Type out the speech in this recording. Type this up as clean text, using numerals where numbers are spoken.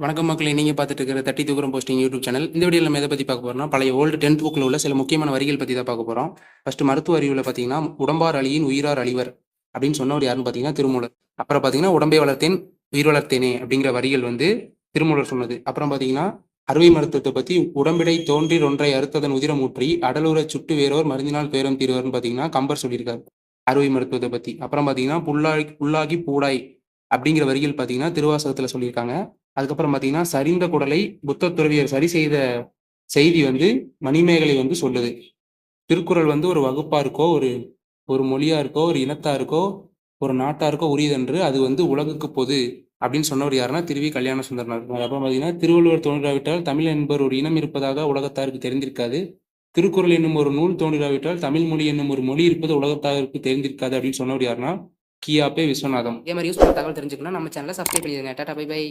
வணக்கம் மக்களே, நீங்கள் பார்த்துட்டு இருக்கிற தட்டி தூக்குறம் போஸ்டிங் யூடியூப் சேனல். இந்த வீடியோவில் நம்ம எதை பற்றி பார்க்க போகிறோம்னா, பழைய ஓல்டு 10th புக்கில் உள்ள சில முக்கியமான வரிகள் பற்றி தான் பார்க்க போகிறோம். ஃபர்ஸ்ட் மருத்துவ அறிவில் பார்த்தீங்கன்னா, உடம்பார் அழியின் உயிரார் அழிவர் அப்படின்னு சொன்னவர் யாருன்னு பார்த்தீங்கன்னா திருமூலர். அப்புறம் பார்த்தீங்கன்னா, உடம்பை வளர்த்தேன் உயிர் வளர்த்தேனே அப்படிங்கிற வரிகள் வந்து திருமூலர் சொன்னது. அப்புறம் பார்த்தீங்கன்னா, அறுவை மருத்துவத்தை பற்றி உடம்பிடை தோன்றி ஒன்றை அறுத்ததன் உதிரம் ஊற்றி அடலூரை சுட்டு வேறோர் மருந்தினால் பேரம் தீர்வர்னு பார்த்தீங்கன்னா கம்பர் சொல்லியிருக்காரு அறுவை மருத்துவத்தை பற்றி. அப்புறம் பார்த்தீங்கன்னா, புல்லாகி பூடாய் அப்படிங்கிற வரிகள் பார்த்தீங்கன்னா திருவாசகத்தில் சொல்லியிருக்காங்க. அதுக்கப்புறம் பார்த்தீங்கன்னா, சரிந்த குடலை புத்த துறவியர் சரி செய்த செய்தி வந்து மணிமேகலை வந்து சொல்லுது. திருக்குறள் வந்து ஒரு வகுப்பாருக்கோ ஒரு ஒரு மொழியாருக்கோ ஒரு இனத்தாருக்கோ ஒரு நாட்டாருக்கோ உரியதென்று அது வந்து உலகுக்கு பொது அப்படின்னு சொன்னவர் யாருன்னா திருவி கல்யாண சுந்தரனார். அப்புறம் பார்த்தீங்கன்னா, திருவள்ளுவர் தோன்றாவிட்டால் தமிழ் என்பவர் ஒரு இனம் இருப்பதாக உலகத்தாருக்கு தெரிந்திருக்காது. திருக்குறள் என்னும் ஒரு நூல் தோன்றாவிட்டால் தமிழ் மொழி என்னும் ஒரு மொழி இருப்பது உலகத்தாருக்கு தெரிந்திருக்காது அப்படின்னு சொன்னவர் யாருன்னா கியாபே விஸ்வநாதம். இதே மாதிரி யூஸ்ஃபுல்லான தகவல் தெரிஞ்சுக்கணும் நம்ம சேனலை சப்ஸ்கிரைப் பண்ணிடுங்க. டாடா பை பை.